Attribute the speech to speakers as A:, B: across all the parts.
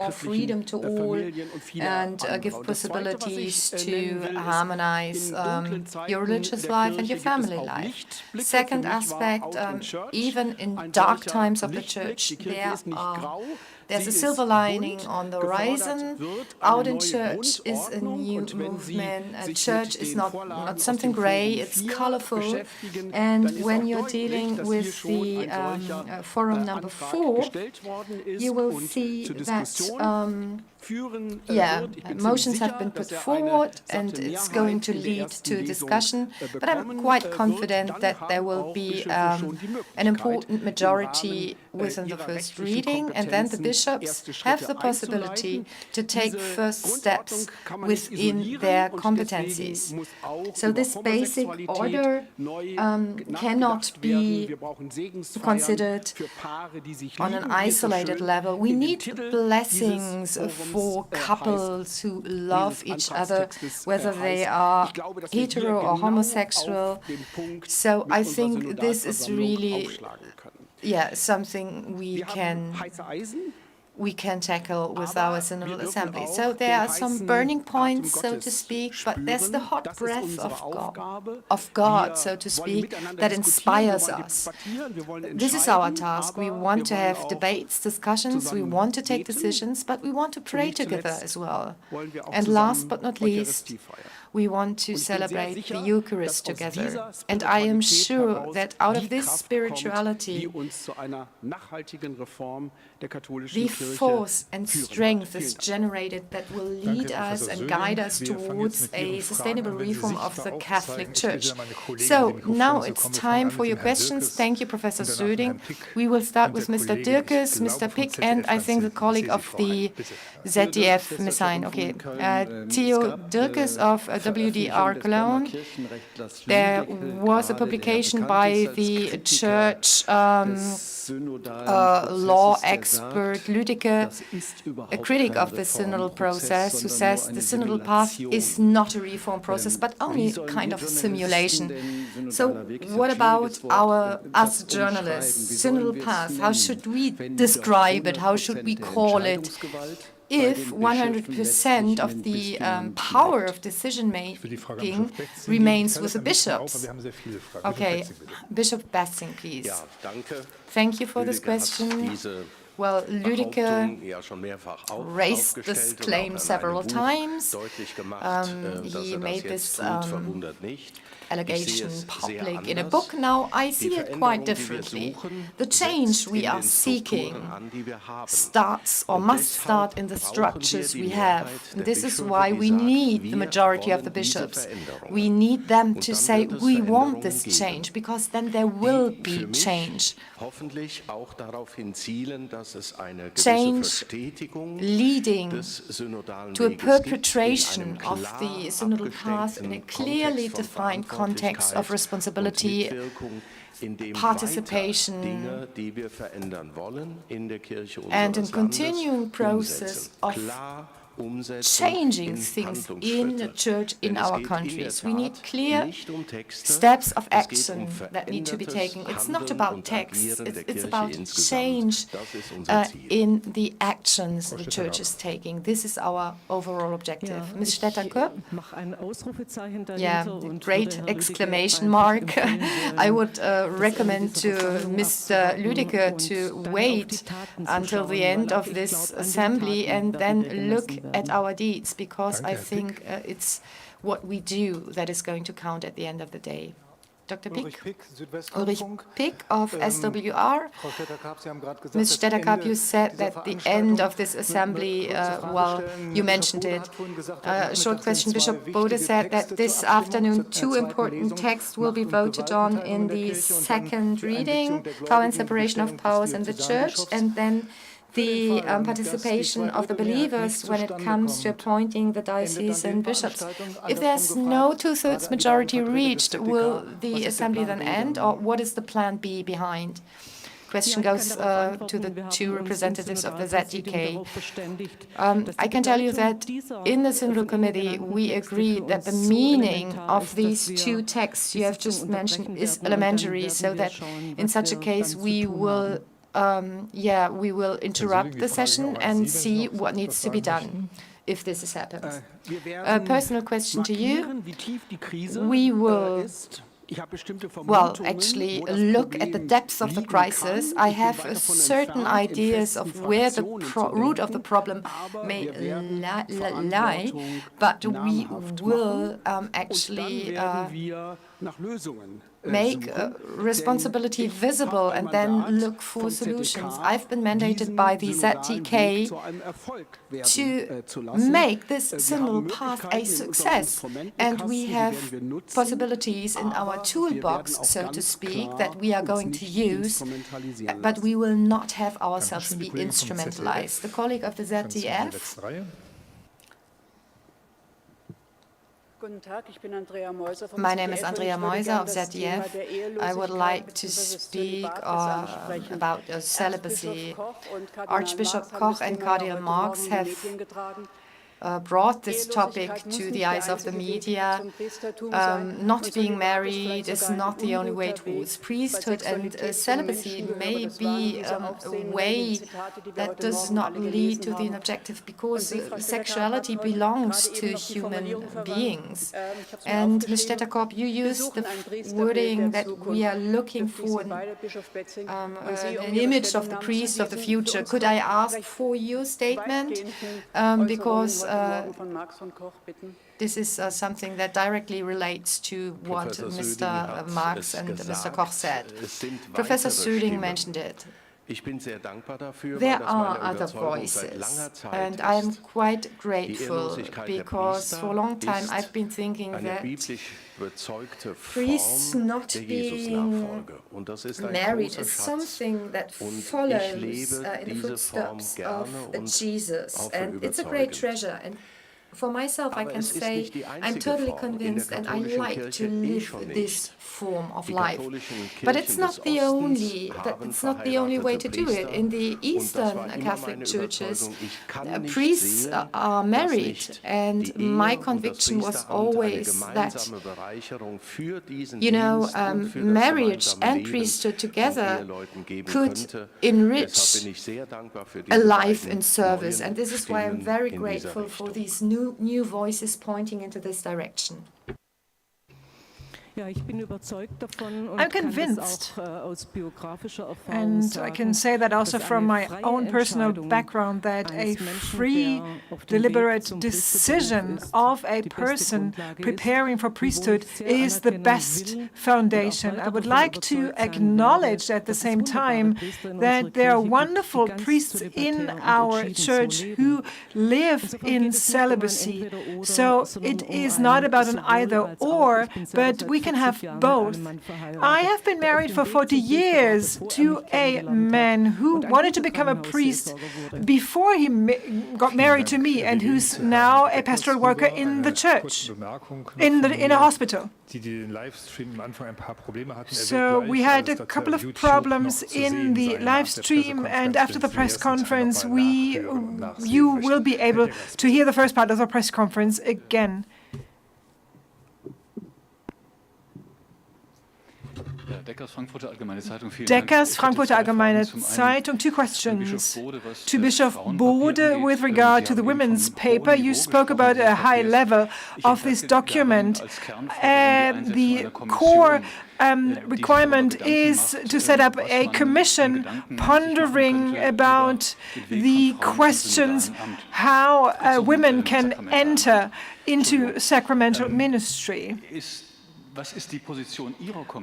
A: more freedom to all and give possibilities to harmonize your religious life and your family life. Second aspect, even in dark times of the Church, there's a silver lining on the horizon. Out in Church is a new movement. A Church is not something gray, it's colorful. And when you're dealing with the forum number 4, you will see that motions have been put forward and it's going to lead to discussion, but I'm quite confident that there will be an important majority within the first reading, and then the bishops have the possibility to take first steps within their competencies. So this basic order cannot be considered on an isolated level. We need blessings for couples who love each other, whether they are hetero or homosexual. So I think this is really something we can tackle with our Synodal Assembly. So there are some burning points, so to speak, but there's the hot breath of God, so to speak, that inspires us. This is our task. We want to have debates, discussions, we want to take decisions, but we want to pray together as well. And last but not least, we want to celebrate the Eucharist together. And I am sure that out of this spirituality, the force and strength is generated that will lead us and guide us towards a sustainable reform of the Catholic Church. So now it's time for your questions. Thank you, Professor Söding. We will start with Mr. Dirkes, Mr. Pick, and I think the colleague of the ZDF, Ms. Hein. Okay. Theo Dirkes of WDR Cologne. There was a publication by the church law expert Lüdecke, a critic of the synodal process, who says the synodal path is not a reform process, but only kind of a simulation. So what about us journalists, synodal path? How should we describe it? How should we call it? If 100% of the power of decision-making remains with the bishops. Okay, Bishop Bätzing, please. Thank you for this question. Well, Lüdecke raised this claim several times. He made this allegation public in a book. Now, I see it quite differently. The change we are seeking starts or must start in the structures we have. And this is why we need the majority of the bishops. We need them to say, we want this change, because then there will be change. Change leading to a perpetration of the synodal path in a clearly defined context of responsibility, participation, and a continuing process of changing things in the Church in our countries. We need clear steps of action that need to be taken. It's not about text, it's about change in the actions the Church is taking. This is our overall objective. Ms. Stetter-Karp? Yeah, great exclamation mark. I would recommend to Mr. Lüdecke to wait until the end of this assembly and then look at our deeds, because I think it's what we do that is going to count at the end of the day. Dr. Pick? Ulrich Pick of SWR. Ms. Stetter-Karp, you said that the end of this assembly, well, you mentioned it. Short question, Bishop Bode said that this afternoon 2 important texts will be voted on in the second reading, power and separation of powers in the Church, and then the participation of the believers when it comes to appointing the diocesan bishops. If there's no 2/3 majority reached, will the assembly then end, or what is the plan B behind? Question goes to the 2 representatives of the ZDK. I can tell you that in the Synodal Committee we agree that the meaning of these 2 texts you have just mentioned is elementary, so that in such a case we will we will interrupt the session and see what needs to be done if this happens. A personal question to you. We will actually look at the depths of the crisis. I have certain ideas of where the root of the problem may lie, but we will actually make responsibility visible and then look for solutions. I've been mandated by the ZTK to make this synodal path a success, and we have possibilities in our toolbox, so to speak, that we are going to use, but we will not have ourselves be instrumentalized. The colleague of the ZDF. My name is Andrea Meuser of ZDF. I would like to speak about celibacy. Archbishop Koch and Cardinal Marx have brought this topic to the eyes of the media. Not being married is not the only way towards priesthood, and celibacy may be a way that does not lead to the objective, because sexuality belongs to human beings. And Ms. Stetter-Karp, you used the wording that we are looking for an image of the priest of the future. Could I ask for your statement? Because this is something that directly relates to what Mr. Marx and Mr. Koch said. Professor Söding mentioned it. There are other voices, and I am quite grateful, because for a long time I've been thinking that priests not being married is something that follows in the footsteps of Jesus, and it's a great treasure. And for myself, I can say I'm totally convinced, and I like to live this form of life. But it's not the only way to do it. In the Eastern Catholic churches, priests are married, and my conviction was always that, marriage and priesthood together could enrich a life in service, and this is why I'm very grateful for these new voices pointing into this direction.
B: I'm convinced, and I can say that also from my own personal background, that a free, deliberate decision of a person preparing for priesthood is the best foundation. I would like to acknowledge at the same time that there are wonderful priests in our church who live in celibacy. So it is not about an either-or, but we can have both. I have been married for 40 years to a man who wanted to become a priest before he got married to me, and who's now a pastoral worker in the church, in a hospital. So we had a couple of problems in the live stream, and after the press conference, you will be able to hear the first part of the press conference again. Deckers, Frankfurter Allgemeine Zeitung. Two questions to Bischof Bode with regard to the women's paper. You spoke about a high level of this document. The core requirement is to set up a commission pondering about the questions how women can enter into sacramental ministry.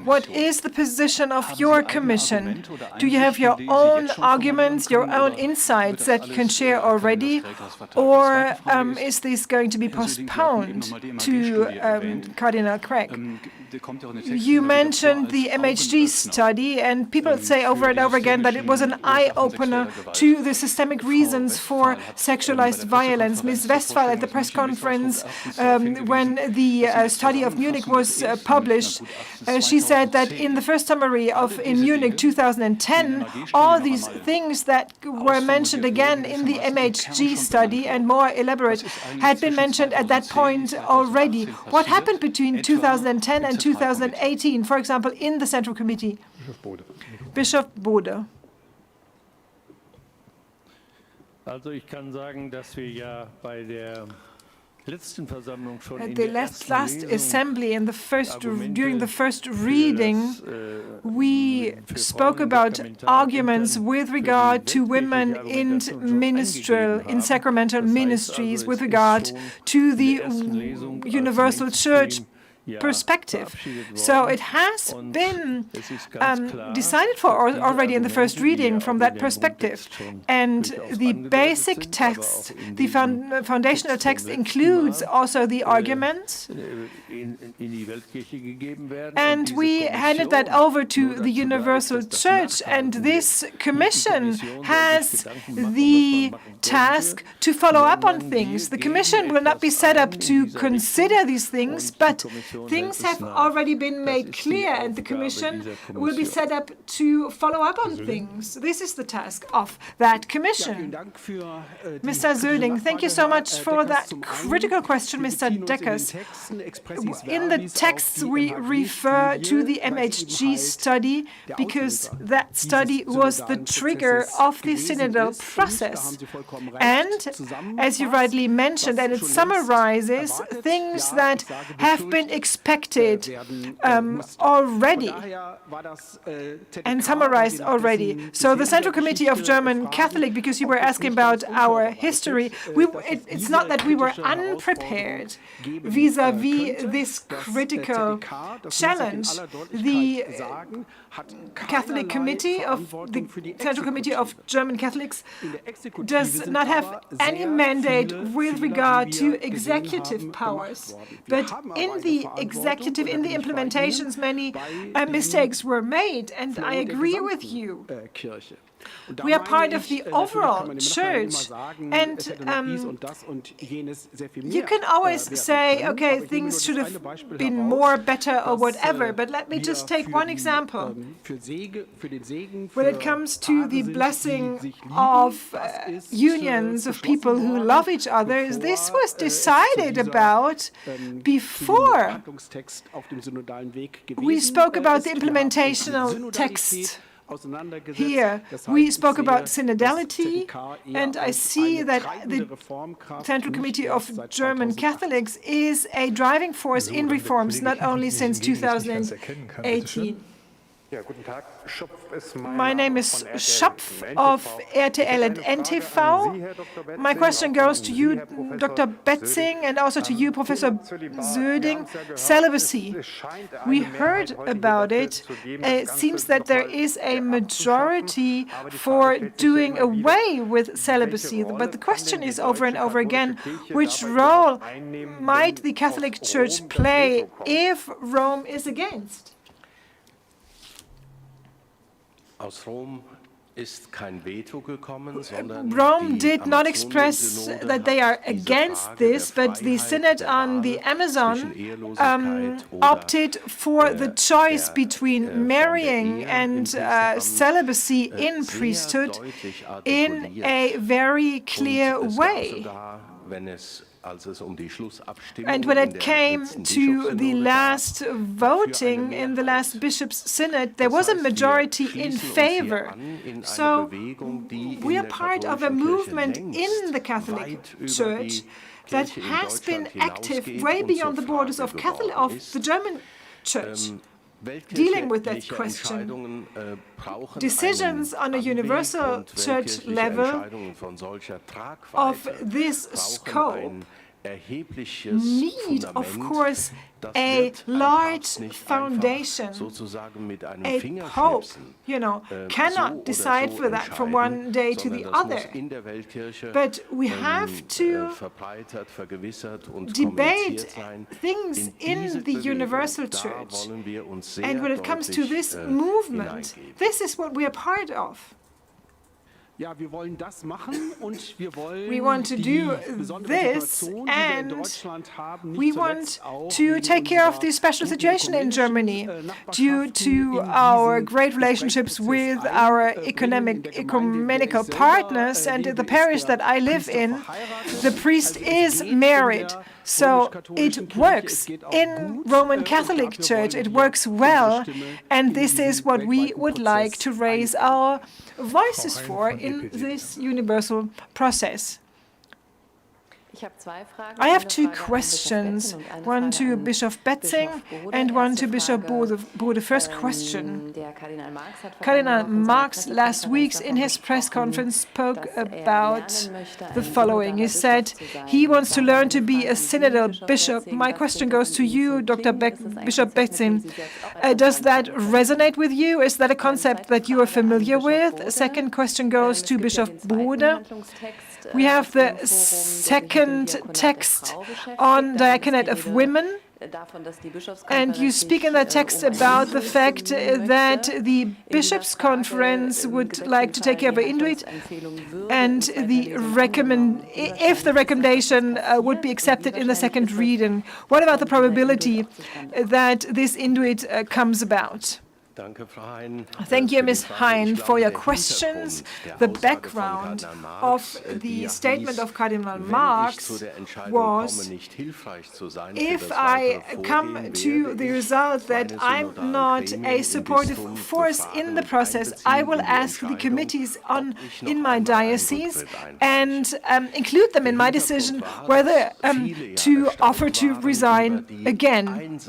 B: What is the position of your commission? Do you have your own arguments, your own insights that you can share already? Or is this going to be postponed to Cardinal Craig? You mentioned the MHG study, and people say over and over again that it was an eye-opener to the systemic reasons for sexualized violence. Ms. Westphal at the press conference, when the study of Munich was published, she said that in the first summary in Munich 2010, all these things that were mentioned again in the MHG study and more elaborate had been mentioned at that point already. What happened between 2010 and 2018, for example, in the Central Committee? Bischof Bode.
C: Also ich kann sagen, dass wir ja bei der letzten Versammlung schon in
B: the
C: der ersten
B: last
C: Lesung
B: assembly in the during the first reading, we spoke about arguments with regard to women in sacramental ministries, with regard to the universal church perspective. So it has been decided for already in the first reading from that perspective. And the basic text, the foundational text, includes also the arguments. And we handed that over to the Universal Church, and this commission has the task to follow up on things. The commission will not be set up to consider these things, but things have already been made clear, and the Commission will be set up to follow up on things. This is the task of that Commission. Mr. Söding, thank you so much for that critical question, Mr. Deckers. In the texts, we refer to the MHG study because that study was the trigger of the synodal process. And, as you rightly mentioned, and it summarizes things that have been expected already and summarized already. So the Central Committee of German Catholic, because you were asking about our history, it's not that we were unprepared vis-à-vis this critical challenge. The Catholic Committee of the Central Committee of German Catholics does not have any mandate with regard to executive powers. But in the executive, in the implementations, many mistakes were made, and I agree with you. We are part of the overall church, and you can always say, okay, things should have been more, better, or whatever, but let me just take one example. When it comes to the blessing of unions of people who love each other, this was decided about before we spoke about the implementational text. Here, we spoke about synodality, and I see that the Central Committee of German Catholics is a driving force in reforms, not only since 2018. My name is Schopf of RTL and NTV. My question goes to you, Dr. Bätzing, and also to you, Professor Söding. Celibacy. We heard about it. It seems that there is a majority for doing away with celibacy. But the question is over and over again, which role might the Catholic Church play if Rome is against? Rome did not express that they are against this, but the Synod on the Amazon opted for the choice between marrying and celibacy in priesthood in a very clear way. And when it came to the last voting in the last Bishops' Synod, there was a majority in favor. So we are part of a movement in the Catholic Church that has been active way beyond the borders of the German Church, dealing with that question. Decisions on a universal church level of this scope need, of course, a large foundation. A pope, cannot decide for that from one day to the other. But we have to debate things in the universal church. And when it comes to this movement, this is what we are part of. We want to do this, and we want to take care of the special situation in Germany due to our great relationships with our ecumenical partners. And in the parish that I live in, the priest is married. So it works in Roman Catholic Church. It works well, and this is what we would like to raise our voices for in this universal process. I have two questions, one to Bischof Bätzing and one to Bishop Bode. First question. Cardinal Marx last week in his press conference spoke about the following. He said he wants to learn to be a synodal bishop. My question goes to you, Bishop Bätzing. Does that resonate with you? Is that a concept that you are familiar with? Second question goes to Bishop Bode. We have the second text on diaconate of women, and you speak in that text about the fact that the Bishops' Conference would like to take care of Inuit, and if the recommendation would be accepted in the second reading. What about the probability that this Inuit comes about? Thank you, Ms. Hein, for your questions. The background of the statement of Cardinal Marx was, if I come to the result that I'm not a supportive force in the process, I will ask the committees in my diocese and include them in my decision whether to offer to resign again.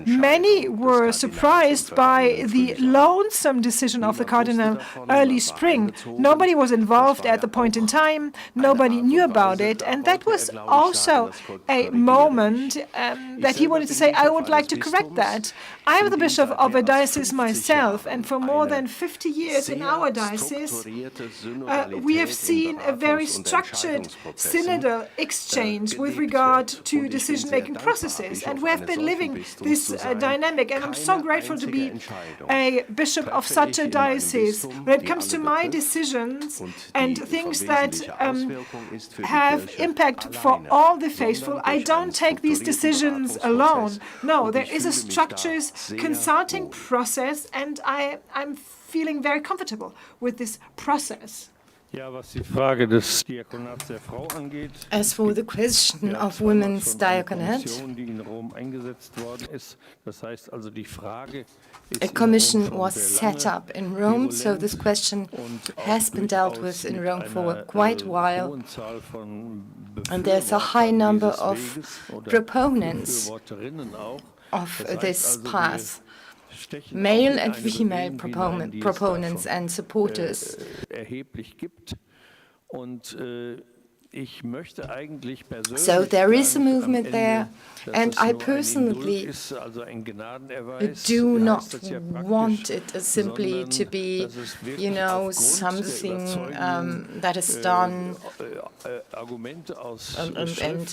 B: Many were surprised by the lonesome decision of the Cardinal early spring. Nobody was involved at the point in time, nobody knew about it, and that was also a moment that he wanted to say, I would like to correct that. I am the bishop of a diocese myself, and for more than 50 years in our diocese, we have seen a very structured synodal exchange with regard to decision-making processes, and we have been living this dynamic, and I'm so grateful to be a bishop of such a diocese. When it comes to my decisions and things that have impact for all the faithful, I don't take these decisions alone. No, there is a structured consulting process, and I'm feeling very comfortable with this process.
A: As for the question of women's diaconate, a commission was set up in Rome, so this question has been dealt with in Rome for quite a while. And there's a high number of proponents of this path, male and female proponents and supporters. So there is a movement there, and I personally do not want it simply to be, something that is done and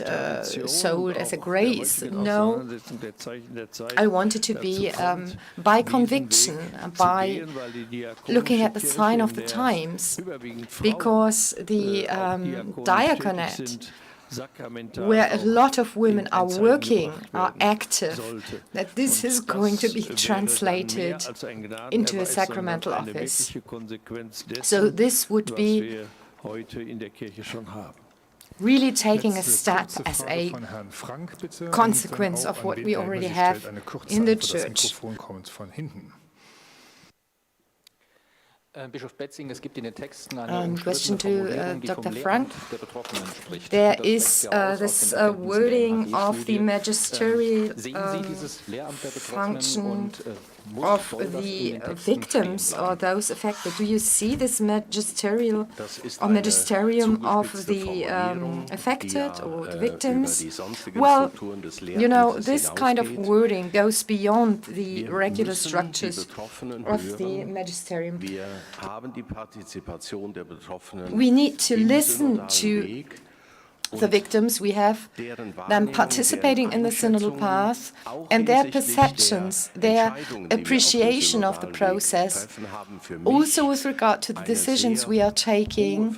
A: sold as a grace. No, I want it to be by conviction, by looking at the sign of the times, because the diaconate, where a lot of women are working, are active, that this is going to be translated into a sacramental office. So this would be really taking a step as a consequence of what we already have in the Church. Question to Dr. Frank. There is this wording of the magisterial function of the victims or those affected. Do you see this magisterium of the affected or the victims? Well, this kind of wording goes beyond the regular structures of the magisterium. We need to listen to the victims. We have them participating in the synodal path, and their perceptions, their appreciation of the process, also with regard to the decisions we are taking,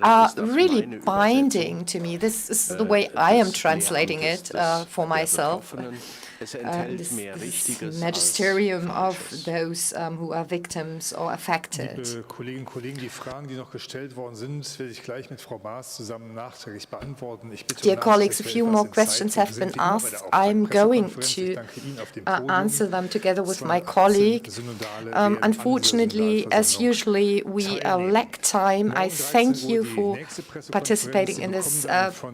A: are really binding to me. This is the way I am translating it for myself. this magisterium of those who are victims or affected.
D: Liebe Kolleginnen und Kollegen, die Fragen, die noch gestellt worden sind, werde ich gleich mit Frau Baas zusammen nachträglich beantworten. Ich bitte
A: Dear colleagues, a few more questions have been asked. I'm going to answer them together with my colleague. Unfortunately, as usually, we lack time. I thank you for participating in this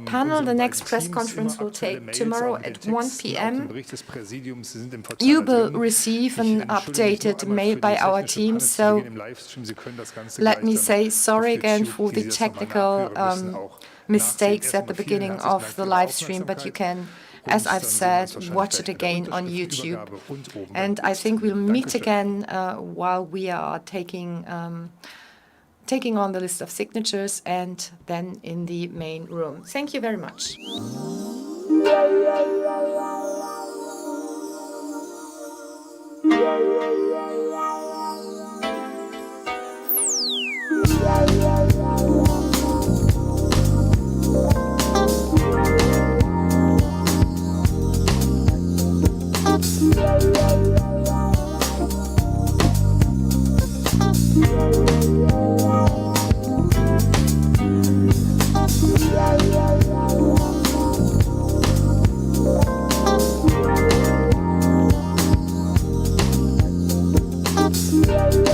A: panel. The next press conference will take tomorrow at 1 p.m. You will receive an updated mail by our team, so let me say sorry again for the technical mistakes at the beginning of the live stream, but you can, as I've said, watch it again on YouTube. And I think we'll meet again while we are taking on the list of signatures and then in the main room. Thank you very much.
E: Yeah.